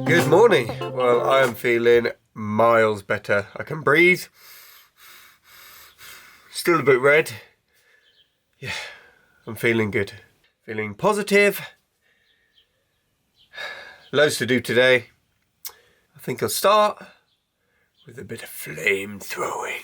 Good morning. Well, I am feeling miles better. I can breathe. Still a bit red. Yeah, I'm feeling good. Feeling positive. Loads to do today. I think I'll start with a bit of flame throwing.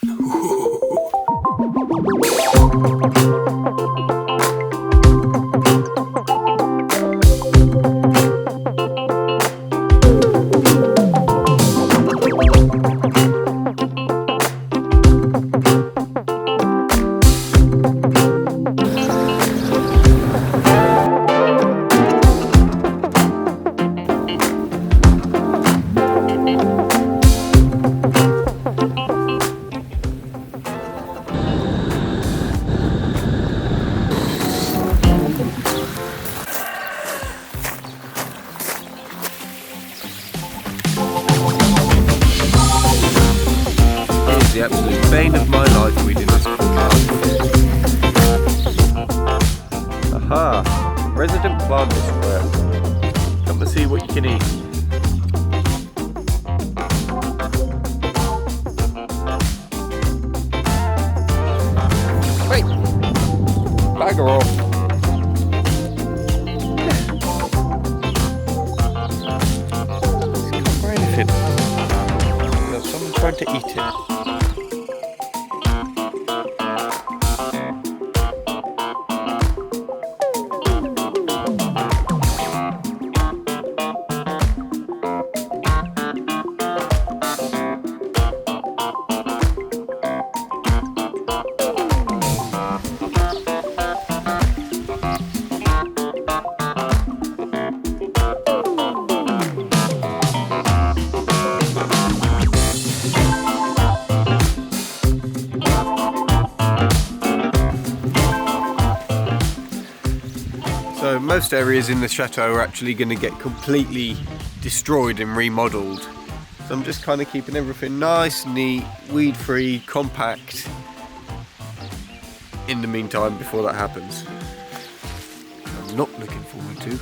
The absolute bane of my life weeding this podcast. Aha! Resident plant square. Come and see what you can eat. Wait! Bagger off. It's not for anything. There's someone trying to eat it. So most areas in the chateau are actually going to get completely destroyed and remodelled. So I'm just kind of keeping everything nice, neat, weed free, compact in the meantime before that happens. I'm not looking forward to.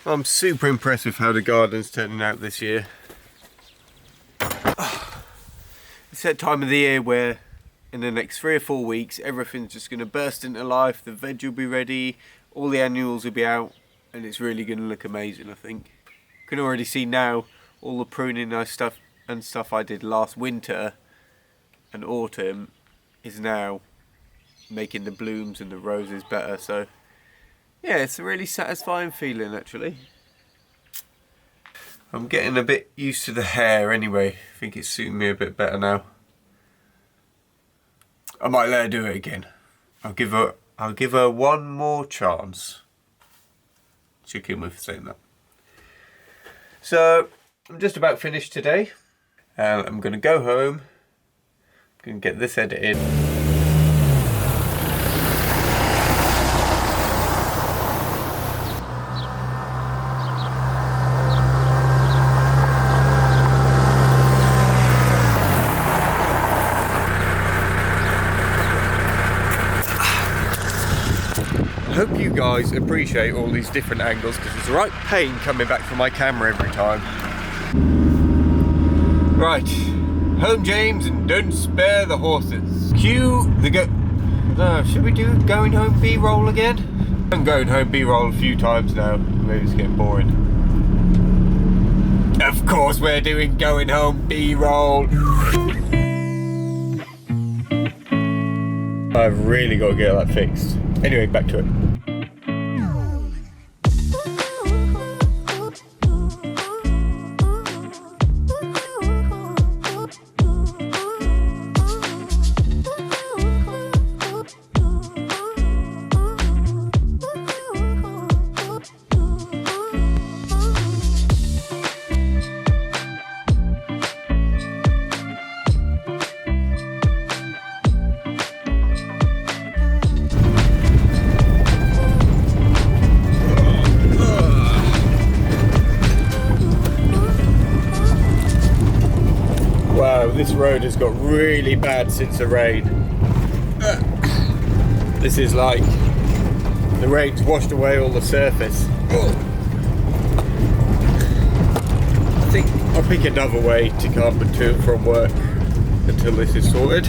I'm super impressed with how the garden's turning out this year. It's that time of the year where in the next 3 or 4 weeks everything's just going to burst into life, the veg will be ready, all the annuals will be out, and it's really going to look amazing, I think. You can already see now all the pruning stuff I did last winter and autumn is now making the blooms and the roses better, so yeah, it's a really satisfying feeling actually. I'm getting a bit used to the hair anyway. I think it's suiting me a bit better now. I might let her do it again. I'll give her one more chance. She'll kill me for saying that. So I'm just about finished today. I'm gonna go home. I'm gonna get this edited. I hope you guys appreciate all these different angles because it's the right pain coming back from my camera every time. Right, home James and don't spare the horses. Cue the should we do going home B-roll again? I'm going home B-roll a few times now, maybe it's getting boring. Of course. course we're doing going home B-roll. I've really got to get that fixed. Anyway, back to it. Wow, this road has got really bad since the rain. This is like the rain's washed away all the surface. I think I'll pick another way to come to and from work until this is sorted.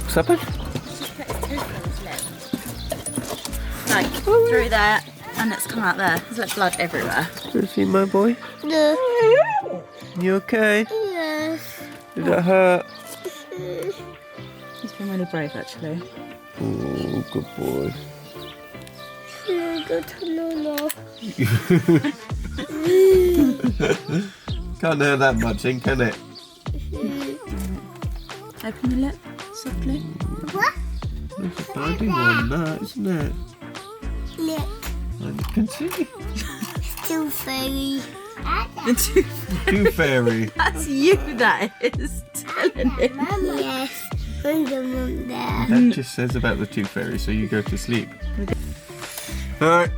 What's happened? Like, through there, and it's come out there. There's like blood everywhere. Do you see my boy? No. You okay? Yes. Did that hurt? He's been really brave, actually. Oh, good boy. Go to Lola. Can't hear that much in, can it? Open the lip, softly. What? It's a bloody one, that, isn't it? Look. I can see. Too fairy. The tooth. Tooth fairy. That's you, that is. Telling him. Yes. Bring them up there. That just says about the tooth fairy, so you go to sleep. Alright,